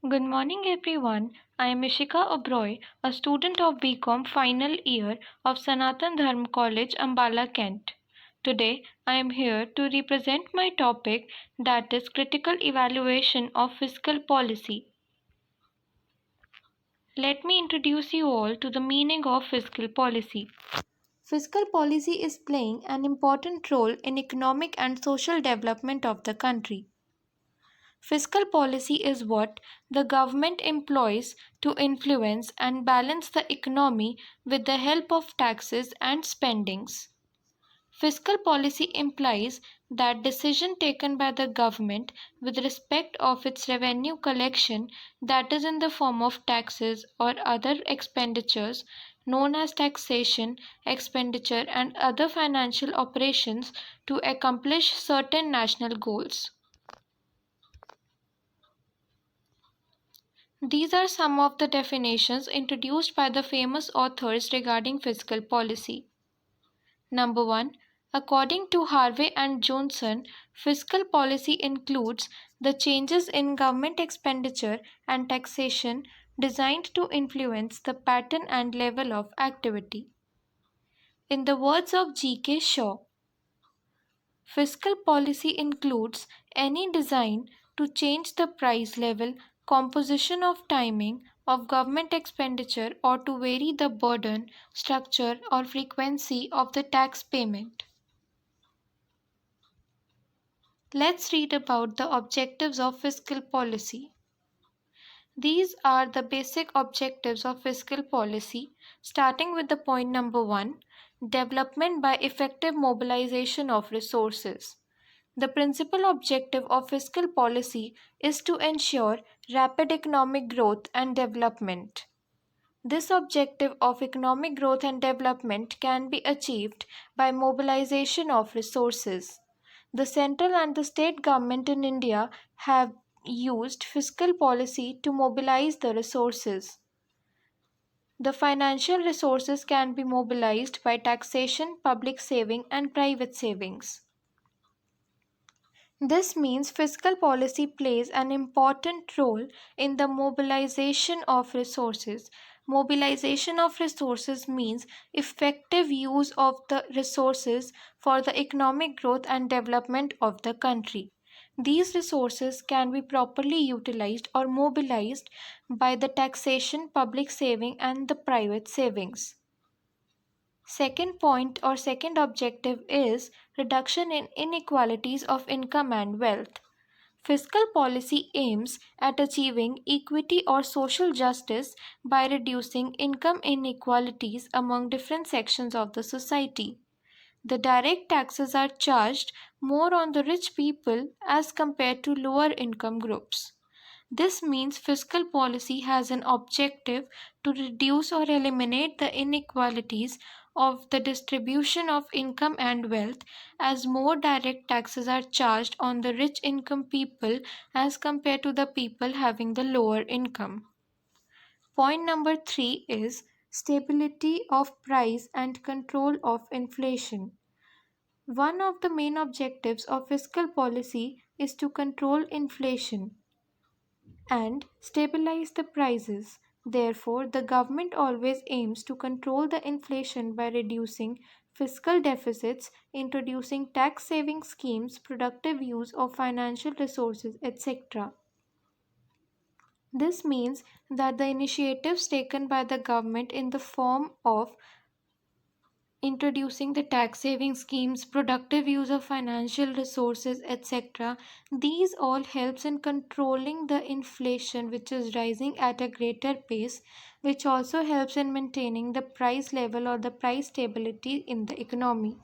Good morning, everyone. I am Ishika Oberoi, a student of BCom final year of Sanatan Dharma College, Ambala, Kent. Today, I am here to represent my topic, that is critical evaluation of fiscal policy. Let me introduce you all to the meaning of fiscal policy. Fiscal policy is playing an important role in economic and social development of the country. Fiscal policy is what the government employs to influence and balance the economy with the help of taxes and spendings. Fiscal policy implies that decision taken by the government with respect of its revenue collection, that is in the form of taxes or other expenditures known as taxation, expenditure and other financial operations to accomplish certain national goals. These are some of the definitions introduced by the famous authors regarding fiscal policy. Number 1. According to Harvey and Johnson, fiscal policy includes the changes in government expenditure and taxation designed to influence the pattern and level of activity. In the words of G.K. Shaw, fiscal policy includes any design to change the price level, composition of timing of government expenditure or to vary the burden, structure or frequency of the tax payment. Let's read about the objectives of fiscal policy. These are the basic objectives of fiscal policy, starting with the point number 1, development by effective mobilization of resources. The principal objective of fiscal policy is to ensure rapid economic growth and development. This objective of economic growth and development can be achieved by mobilization of resources. The central and the state government in India have used fiscal policy to mobilize the resources. The financial resources can be mobilized by taxation, public saving, and private savings. This means fiscal policy plays an important role in the mobilization of resources. Mobilization of resources means effective use of the resources for the economic growth and development of the country. These resources can be properly utilized or mobilized by the taxation, public saving, and the private savings. Second point or second objective is reduction in inequalities of income and wealth. Fiscal policy aims at achieving equity or social justice by reducing income inequalities among different sections of the society. The direct taxes are charged more on the rich people as compared to lower income groups. This means fiscal policy has an objective to reduce or eliminate the inequalities of the distribution of income and wealth, as more direct taxes are charged on the rich income people as compared to the people having the lower income. Point number 3 is stability of price and control of inflation. One of the main objectives of fiscal policy is to control inflation and stabilize the prices. Therefore, the government always aims to control the inflation by reducing fiscal deficits, introducing tax saving schemes, productive use of financial resources, etc. This means that the initiatives taken by the government in the form of introducing the tax saving schemes, productive use of financial resources, etc. These all helps in controlling the inflation which is rising at a greater pace, which also helps in maintaining the price level or the price stability in the economy.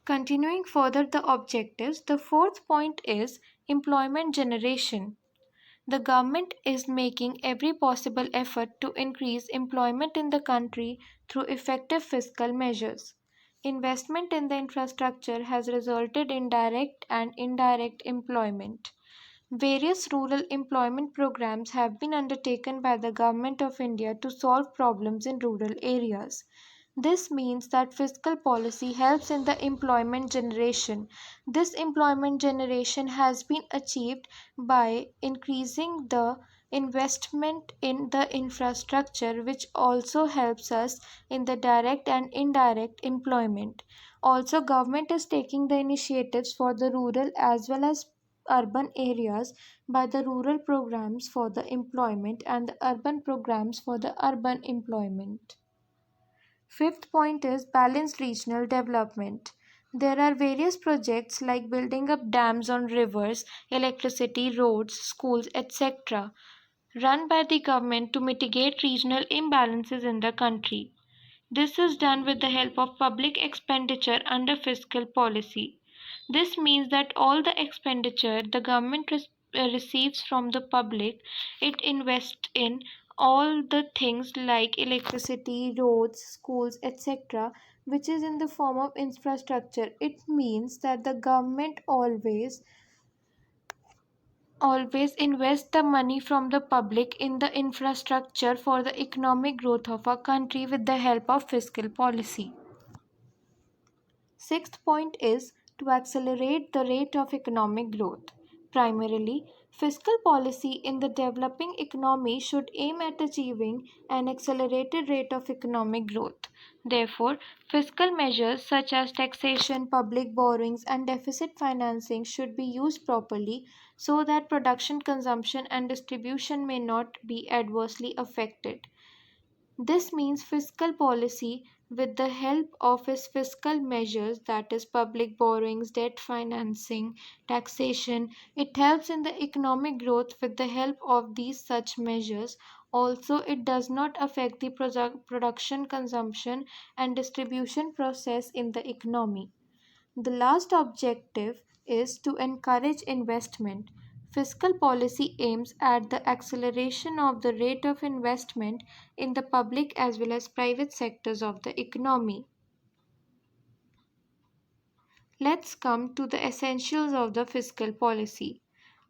Continuing further the objectives, the fourth point is employment generation. The government is making every possible effort to increase employment in the country through effective fiscal measures. Investment in the infrastructure has resulted in direct and indirect employment. Various rural employment programs have been undertaken by the Government of India to solve problems in rural areas. This means that fiscal policy helps in the employment generation. This employment generation has been achieved by increasing the investment in the infrastructure, which also helps us in the direct and indirect employment. Also, government is taking the initiatives for the rural as well as urban areas by the rural programs for the employment and the urban programs for the urban employment. Fifth point is balanced regional development. There are various projects like building up dams on rivers, electricity, roads, schools, etc., run by the government to mitigate regional imbalances in the country. This is done with the help of public expenditure under fiscal policy. This means that all the expenditure the government receives from the public, it invests in all the things like electricity, roads, schools, etc., which is in the form of infrastructure. It means that the government always invest the money from the public in the infrastructure for the economic growth of a country with the help of fiscal policy. Sixth point is to accelerate the rate of economic growth. Primarily, fiscal policy in the developing economy should aim at achieving an accelerated rate of economic growth. Therefore, fiscal measures such as taxation, public borrowings, and deficit financing should be used properly so that production, consumption, and distribution may not be adversely affected. This means fiscal policy, with the help of its fiscal measures, that is, public borrowings, debt financing, taxation, it helps in the economic growth with the help of these such measures. Also, it does not affect the production, consumption, and distribution process in the economy. The last objective is to encourage investment. Fiscal policy aims at the acceleration of the rate of investment in the public as well as private sectors of the economy. Let's come to the essentials of the fiscal policy.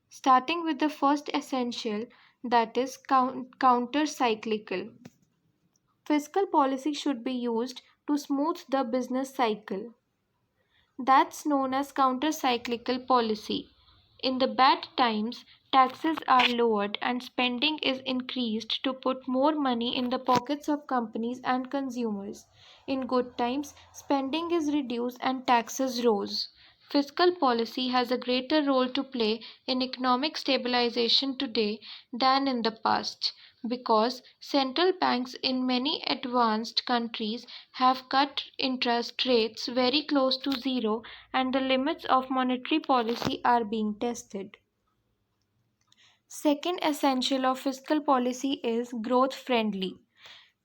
Starting with the first essential, that is counter cyclical. Fiscal policy should be used to smooth the business cycle. That's known as counter-cyclical policy. In the bad times, taxes are lowered and spending is increased to put more money in the pockets of companies and consumers. In good times, spending is reduced and taxes rose. Fiscal policy has a greater role to play in economic stabilization today than in the past because central banks in many advanced countries have cut interest rates very close to zero and the limits of monetary policy are being tested. Second essential of fiscal policy is growth friendly.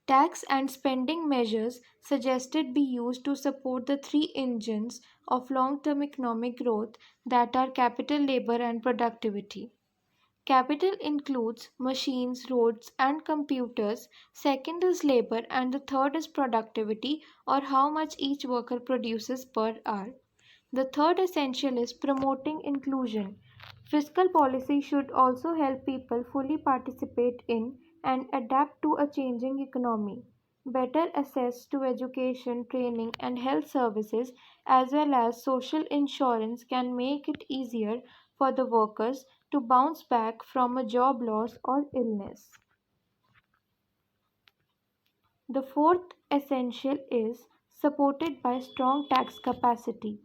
Tax and spending measures suggested be used to support the three engines of long term economic growth that are capital, labor, and productivity. Capital includes machines, roads, and computers. Second is labor, and the third is productivity or how much each worker produces per hour. The third essential is promoting inclusion. Fiscal policy should also help people fully participate in and adapt to a changing economy. Better access to education, training, and health services, as well as social insurance, can make it easier for the workers to bounce back from a job loss or illness. The fourth essential is supported by strong tax capacity.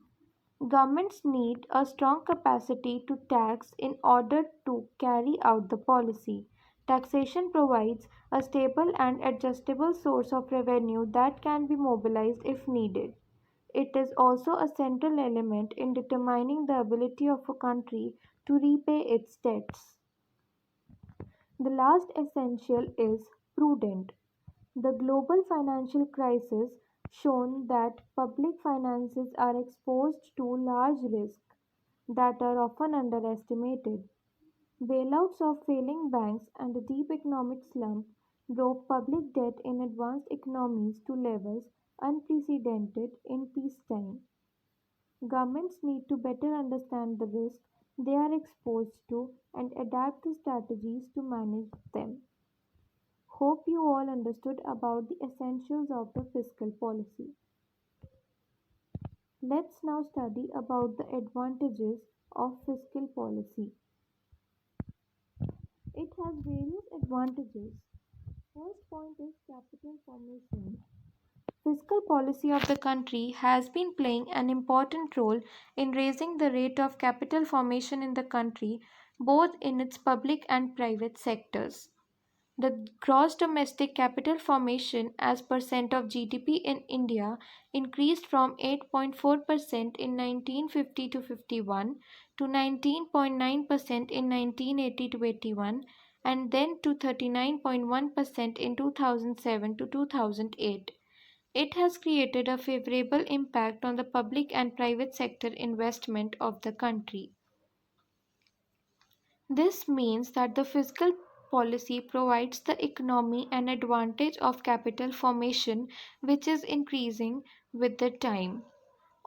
Governments need a strong capacity to tax in order to carry out the policy. Taxation provides a stable and adjustable source of revenue that can be mobilized if needed. It is also a central element in determining the ability of a country to repay its debts. The last essential is prudent. The global financial crisis shown that public finances are exposed to large risks that are often underestimated. Bailouts of failing banks and a deep economic slump drove public debt in advanced economies to levels unprecedented in peacetime. Governments need to better understand the risk they are exposed to and adapt the strategies to manage them. Hope you all understood about the essentials of the fiscal policy. Let's now study about the advantages of fiscal policy. It has various advantages. First point is capital formation. Fiscal policy of the country has been playing an important role in raising the rate of capital formation in the country, both in its public and private sectors. The gross domestic capital formation as percent of GDP in India increased from 8.4% in 1950 to 51 to 19.9% in 1980 to 81 and then to 39.1% in 2007 to 2008. It has created a favorable impact on the public and private sector investment of the country. This means that the fiscal policy provides the economy an advantage of capital formation, which is increasing with the time.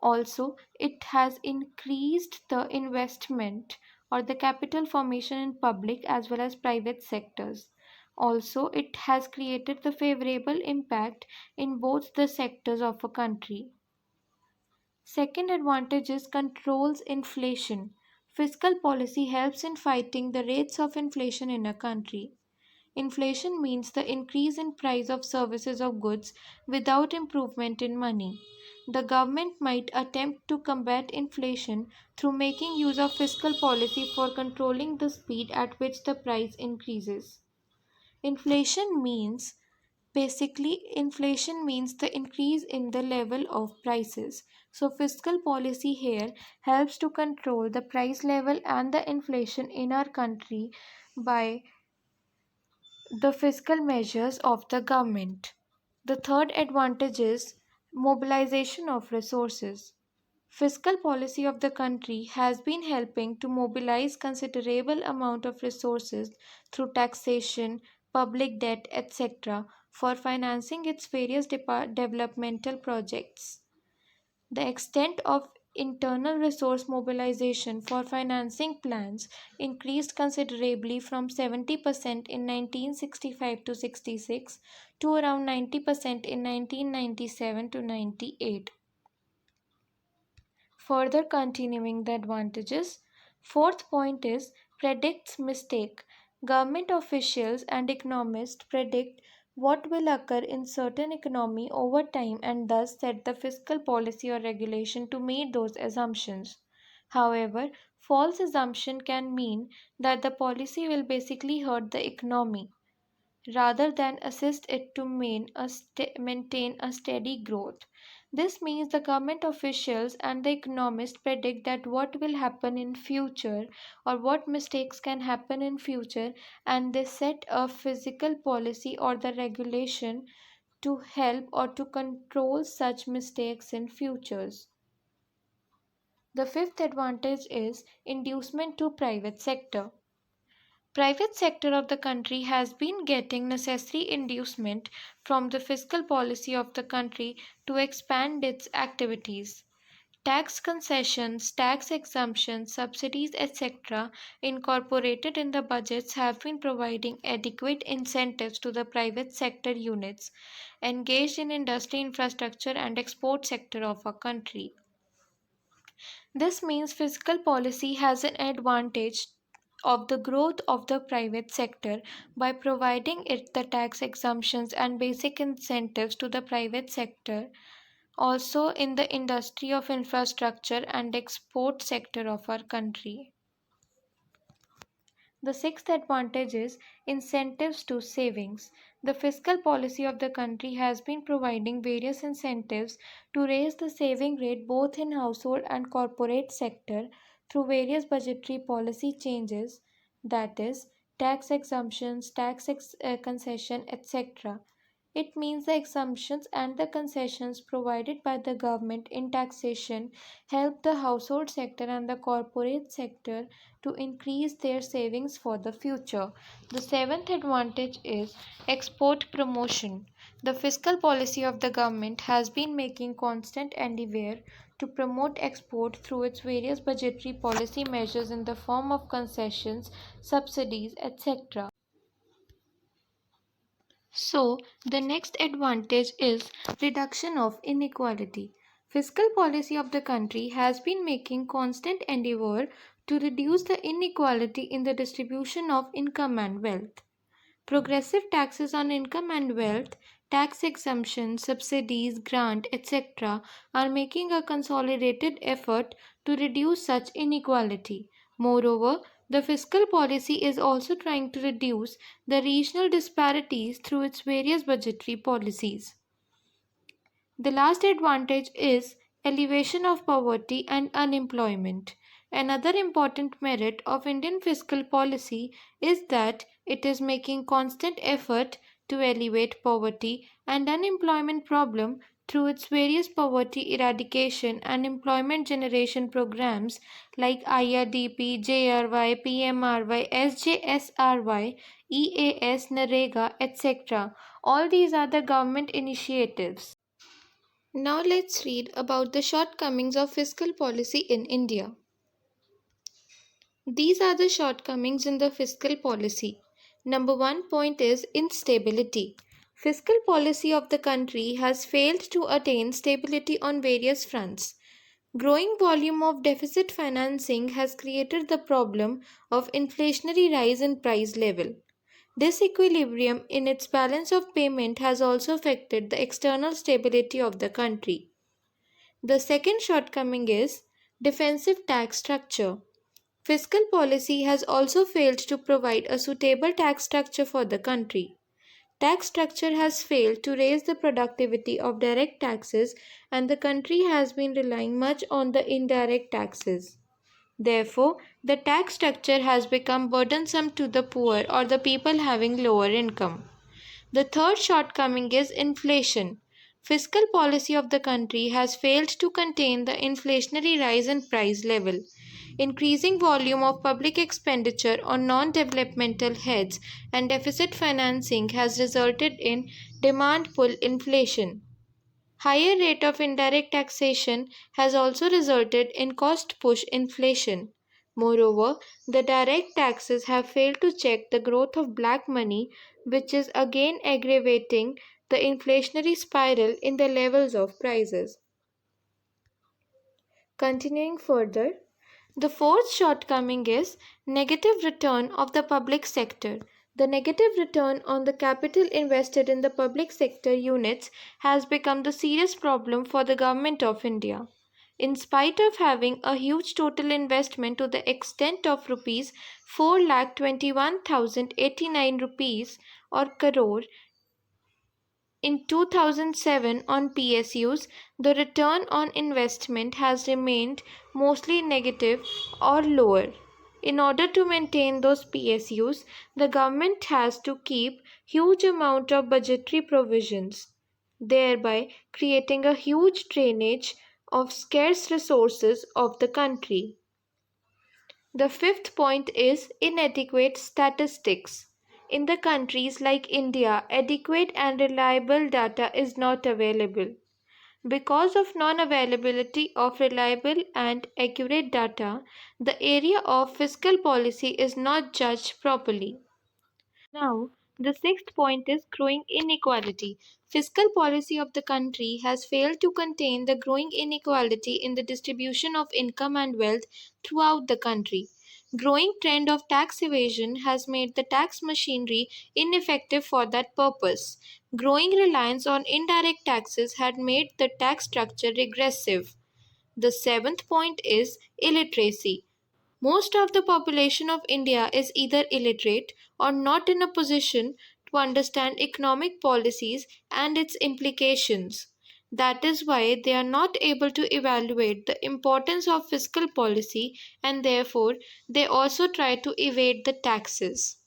Also, it has increased the investment or the capital formation in public as well as private sectors. Also, it has created the favorable impact in both the sectors of a country. Second advantage is controls inflation. Fiscal policy helps in fighting the rates of inflation in a country. Inflation means the increase in price of services or goods without improvement in money. The government might attempt to combat inflation through making use of fiscal policy for controlling the speed at which the price increases. Inflation means inflation means the increase in the level of prices. So, fiscal policy here helps to control the price level and the inflation in our country by the fiscal measures of the government. The third advantage is mobilization of resources. Fiscal policy of the country has been helping to mobilize considerable amount of resources through taxation, public debt, etc. for financing its various developmental projects. The extent of internal resource mobilization for financing plans increased considerably from 70% in 1965 to 66 to around 90% in 1997 to 98. Further continuing the advantages. Fourth point is predicts mistake. Government officials and economists predict what will occur in certain economy over time and thus set the fiscal policy or regulation to meet those assumptions. However, false assumption can mean that the policy will basically hurt the economy rather than assist it to maintain a steady growth. This means the government officials and the economists predict that what will happen in future or what mistakes can happen in future and they set a physical policy or the regulation to help or to control such mistakes in futures. The fifth advantage is inducement to private sector. Private sector of the country has been getting necessary inducement from the fiscal policy of the country to expand its activities. Tax concessions, tax exemptions, subsidies, etc., incorporated in the budgets have been providing adequate incentives to the private sector units engaged in industry, infrastructure, and export sector of our country. This means fiscal policy has an advantage of the growth of the private sector by providing it the tax exemptions and basic incentives to the private sector, also in the industry of infrastructure and export sector of our country. The sixth advantage is incentives to savings. The fiscal policy of the country has been providing various incentives to raise the saving rate both in household and corporate sector through various budgetary policy changes, that is, tax exemptions, concession, etc. It means the exemptions and the concessions provided by the government in taxation help the household sector and the corporate sector to increase their savings for the future. The seventh advantage is export promotion. The fiscal policy of the government has been making constant endeavor to promote export through its various budgetary policy measures in the form of concessions, subsidies, etc. So, the next advantage is reduction of inequality. Fiscal policy of the country has been making constant endeavor to reduce the inequality in the distribution of income and wealth. Progressive taxes on income and wealth, tax exemptions, subsidies, grant, etc. are making a consolidated effort to reduce such inequality. Moreover, the fiscal policy is also trying to reduce the regional disparities through its various budgetary policies. The last advantage is elevation of poverty and unemployment. Another important merit of Indian fiscal policy is that it is making constant effort to elevate poverty and unemployment problem through its various poverty eradication and employment generation programs like IRDP, JRY, PMRY, SJSRY, EAS, NREGA, etc. All these are the government initiatives. Now let's read about the shortcomings of fiscal policy in India. These are the shortcomings in the fiscal policy. Number one point is instability. Fiscal policy of the country has failed to attain stability on various fronts. Growing volume of deficit financing has created the problem of inflationary rise in price level. Disequilibrium in its balance of payment has also affected the external stability of the country. The second shortcoming is defensive tax structure. Fiscal policy has also failed to provide a suitable tax structure for the country. Tax structure has failed to raise the productivity of direct taxes, and the country has been relying much on the indirect taxes. Therefore, the tax structure has become burdensome to the poor or the people having lower income. The third shortcoming is inflation. Fiscal policy of the country has failed to contain the inflationary rise in price level. Increasing volume of public expenditure on non-developmental heads and deficit financing has resulted in demand pull inflation. Higher rate of indirect taxation has also resulted in cost push inflation. Moreover, the direct taxes have failed to check the growth of black money, which is again aggravating the inflationary spiral in the levels of prices. Continuing further, the fourth shortcoming is negative return of the public sector. The negative return on the capital invested in the public sector units has become the serious problem for the government of India. In spite of having a huge total investment to the extent of rupees 4,21,089 rupees or crore in 2007 on PSUs, the return on investment has remained mostly negative or lower. In order to maintain those PSUs, the government has to keep huge amount of budgetary provisions, thereby creating a huge drainage of scarce resources of the country. The fifth point is inadequate statistics. In the countries like India, adequate and reliable data is not available. Because of non availability of reliable and accurate data, the area of fiscal policy is not judged properly. Now, the sixth point is growing inequality. Fiscal policy of the country has failed to contain the growing inequality in the distribution of income and wealth throughout the country. Growing trend of tax evasion has made the tax machinery ineffective for that purpose. Growing reliance on indirect taxes had made the tax structure regressive. The seventh point is illiteracy. Most of the population of India is either illiterate or not in a position to understand economic policies and its implications. That is why they are not able to evaluate the importance of fiscal policy, and therefore they also try to evade the taxes.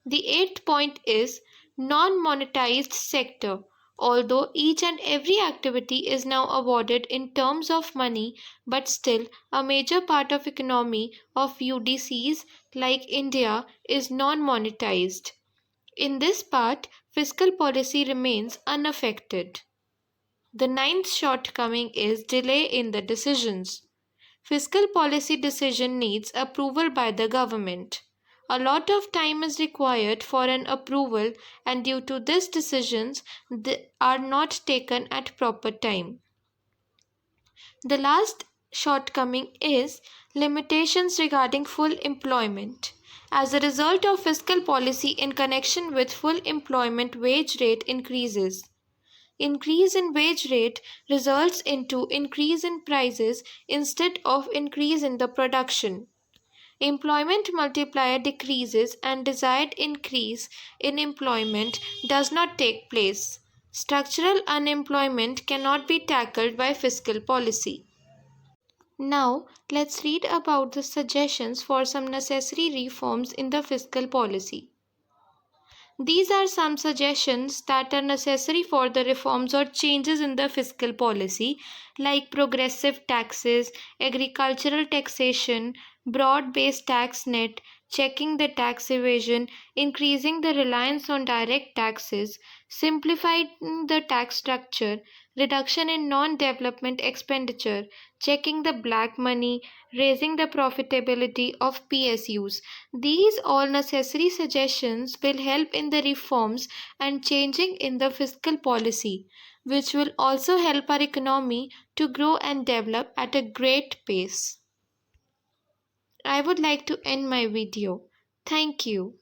The eighth point is non monetized sector. Although each and every activity is now awarded in terms of money, but still a major part of economy of UDCs like India is non monetized. In this part, fiscal policy remains unaffected. The ninth shortcoming is delay in the decisions. Fiscal policy decision needs approval by the government. A lot of time is required for an approval, and due to this, decisions are not taken at proper time. The last shortcoming is limitations regarding full employment. As a result of fiscal policy in connection with full employment, wage rate increases. Increase in wage rate results into increase in prices instead of increase in the production. Employment multiplier decreases and desired increase in employment does not take place. Structural unemployment cannot be tackled by fiscal policy. Now, let's read about the suggestions for some necessary reforms in the fiscal policy. These are some suggestions that are necessary for the reforms or changes in the fiscal policy, like progressive taxes, agricultural taxation, broad based tax net, checking the tax evasion, increasing the reliance on direct taxes, simplifying the tax structure, reduction in non development expenditure, checking the black money, raising the profitability of PSUs. These all necessary suggestions will help in the reforms and changing in the fiscal policy, which will also help our economy to grow and develop at a great pace. I would like to end my video. Thank you.